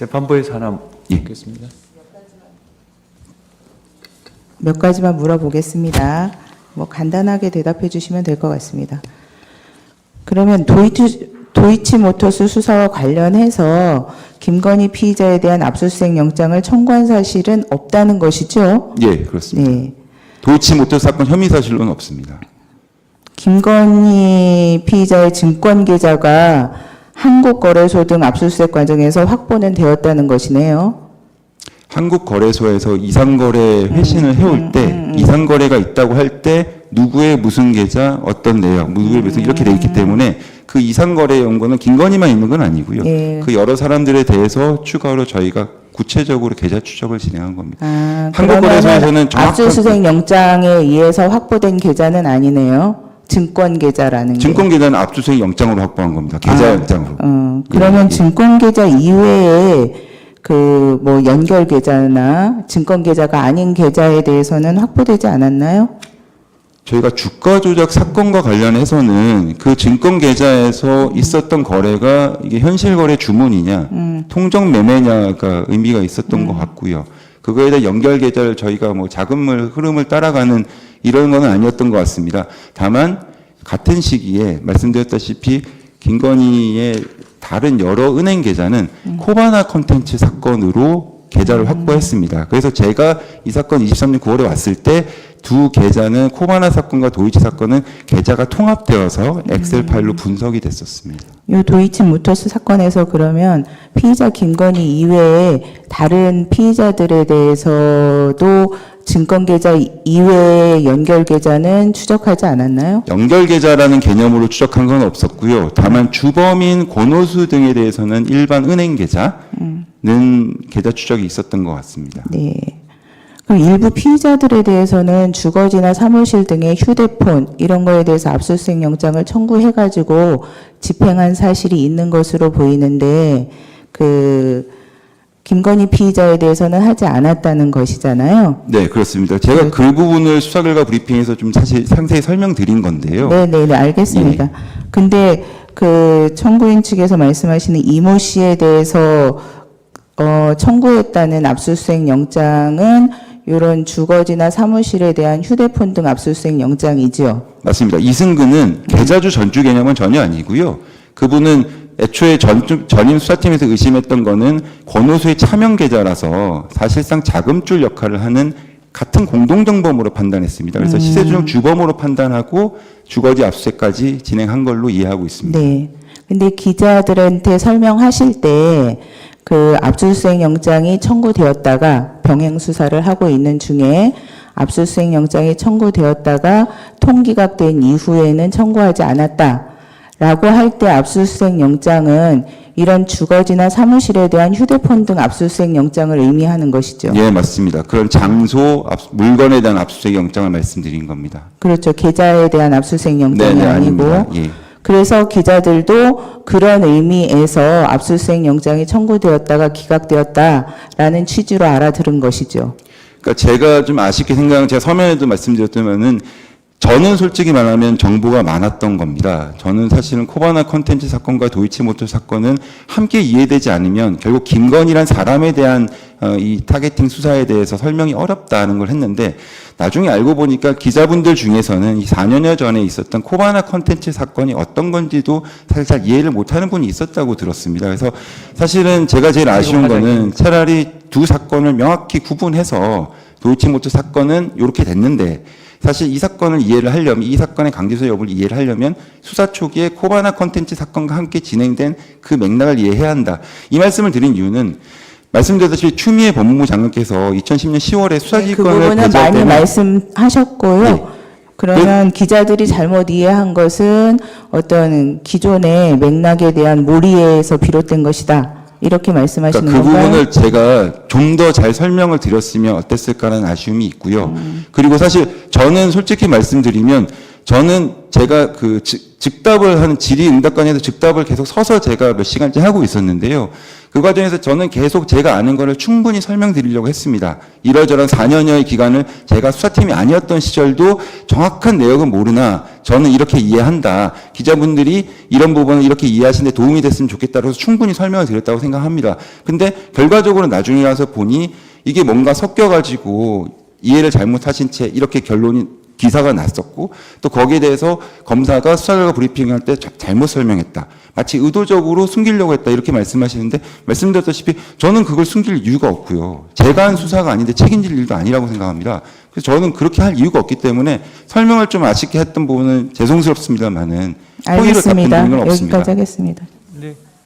재판부에서 하나 묻겠습니다. 몇 가지만 물어보겠습니다. 뭐 간단하게 대답해 주시면 될 것 같습니다. 그러면 도이치모터스 수사와 관련해서 김건희 피의자에 대한 압수수색 영장을 청구한 사실은 없다는 것이죠? 예, 그렇습니다. 네. 도이치모터스 사건 혐의 사실로는 없습니다. 김건희 피의자의 증권 계좌가 한국거래소 등 압수수색 과정에서 확보는 되었다는 것이네요. 한국거래소에서 이상거래 회신을 해올 때 이상거래가 있다고 할 때 누구의 무슨 계좌, 어떤 내역, 누구의 무슨 이렇게 돼 있기 때문에 그 이상거래 연고는 김건희만 있는 건 아니고요. 예. 그 여러 사람들에 대해서 추가로 저희가 구체적으로 계좌 추적을 진행한 겁니다. 아, 한국거래소에서는 정확한 압수수색 영장에 의해서 확보된 계좌는 아니네요. 증권 계좌라는 게. 증권 계좌는 압수수색 영장으로 확보한 겁니다. 계좌 영장으로. 그러면 예, 예. 증권 계좌 이외에 그 뭐 연결 계좌나 증권 계좌가 아닌 계좌에 대해서는 확보되지 않았나요? 저희가 주가 조작 사건과 관련해서는 그 증권 계좌에서 있었던 거래가 이게 현실 거래 주문이냐, 통정 매매냐가 의미가 있었던 것 같고요. 그거에 대한 연결 계좌를 저희가 뭐 자금을 흐름을 따라가는 이런 건 아니었던 것 같습니다. 다만 같은 시기에 말씀드렸다시피 김건희의 다른 여러 은행 계좌는 코바나 컨텐츠 사건으로 계좌를 확보했습니다. 그래서 제가 이 사건 23년 9월에 왔을 때 두 계좌는 코바나 사건과 도이치 사건은 계좌가 통합되어서 엑셀 파일로 분석이 됐었습니다. 이 도이치모터스 사건에서 그러면 피의자 김건희 이외에 다른 피의자들에 대해서도 증권 계좌 이외의 연결 계좌는 추적하지 않았나요? 연결 계좌라는 개념으로 추적한 건 없었고요. 다만 주범인 권오수 등에 대해서는 일반 은행 계좌는 계좌 추적이 있었던 것 같습니다. 네. 그럼 일부 피의자들에 대해서는 주거지나 사무실 등의 휴대폰 이런 거에 대해서 압수수색 영장을 청구해가지고 집행한 사실이 있는 것으로 보이는데 그 김건희 피의자에 대해서는 하지 않았다는 것이잖아요. 네, 그렇습니다. 제가 그 부분을 수사 결과 브리핑에서 좀 사실 상세히 설명드린 건데요. 네, 알겠습니다. 예. 근데 그 청구인 측에서 말씀하시는 이모 씨에 대해서 청구했다는 압수수색 영장은 이런 주거지나 사무실에 대한 휴대폰 등 압수수색 영장이지요. 맞습니다. 이승근은 계좌주 전주 개념은 전혀 아니고요. 그분은 애초에 전임 수사팀에서 의심했던 거는 권오수의 차명 계좌라서 사실상 자금줄 역할을 하는 같은 공동정범으로 판단했습니다. 그래서 시세조정 주범으로 판단하고 주거지 압수수색까지 진행한 걸로 이해하고 있습니다. 네. 근데 기자들한테 설명하실 때 그 압수수색 영장이 청구되었다가 병행 수사를 하고 있는 중에 압수수색 영장이 청구되었다가 통기각된 이후에는 청구하지 않았다라고 할 때 압수수색 영장은 이런 주거지나 사무실에 대한 휴대폰 등 압수수색 영장을 의미하는 것이죠. 예, 맞습니다. 그런 장소, 물건에 대한 압수수색 영장을 말씀드린 겁니다. 그렇죠. 계좌에 대한 압수수색 영장이 네네, 아니고. 아닙니다. 예. 그래서 기자들도 그런 의미에서 압수수색 영장이 청구되었다가 기각되었다라는 취지로 알아들은 것이죠. 그러니까 제가 좀 아쉽게 생각하는, 제가 서면에도 말씀드렸다면은 저는 솔직히 말하면 정보가 많았던 겁니다. 저는 사실은 코바나 컨텐츠 사건과 도이치모터 사건은 함께 이해되지 않으면 결국 김건희란 사람에 대한 이 타겟팅 수사에 대해서 설명이 어렵다는 걸 했는데 나중에 알고 보니까 기자분들 중에서는 이 4년여 전에 있었던 코바나 컨텐츠 사건이 어떤 건지도 사실 잘 이해를 못하는 분이 있었다고 들었습니다. 그래서 사실은 제가 제일 아쉬운 거는 차라리 두 사건을 명확히 구분해서 도이치모터 사건은 이렇게 됐는데 사실 이 사건을 이해를 하려면, 이 사건의 강제수 여부를 이해를 하려면 수사 초기에 코바나 컨텐츠 사건과 함께 진행된 그 맥락을 이해해야 한다. 이 말씀을 드린 이유는 말씀드렸다시피 추미애 법무부 장관께서 2010년 10월에 그 수사지휘권을 부분은 많이 배제할 때는 말씀하셨고요. 네. 그러면 기자들이 잘못 이해한 것은 어떤 기존의 맥락에 대한 몰이에서 비롯된 것이다. 이렇게 말씀하시는 그러니까 그 건가요? 부분을 제가 좀 더 잘 설명을 드렸으면 어땠을까라는 아쉬움이 있고요. 그리고 사실 저는 솔직히 말씀드리면 저는 제가 그 즉답을 하는 질의응답관에서 즉답을 계속 서서 제가 몇 시간째 하고 있었는데요. 그 과정에서 저는 계속 제가 아는 거를 충분히 설명드리려고 했습니다. 이러저런 4년여의 기간을 제가 수사팀이 아니었던 시절도 정확한 내역은 모르나 저는 이렇게 이해한다. 기자분들이 이런 부분을 이렇게 이해하시는데 도움이 됐으면 좋겠다. 그래서 충분히 설명을 드렸다고 생각합니다. 근데 결과적으로 나중에 가서 보니 이게 뭔가 섞여가지고 이해를 잘못하신 채 이렇게 결론이 기사가 났었고 또 거기에 대해서 검사가 수사결과 브리핑할 때 잘못 설명했다. 마치 의도적으로 숨기려고 했다. 이렇게 말씀하시는데 말씀드렸다시피 저는 그걸 숨길 이유가 없고요. 제가 한 수사가 아닌데 책임질 일도 아니라고 생각합니다. 그래서 저는 그렇게 할 이유가 없기 때문에 설명을 좀 아쉽게 했던 부분은 죄송스럽습니다만은 호의로 답변 알겠습니다. 드린 건 없습니다. 여기까지 하겠습니다.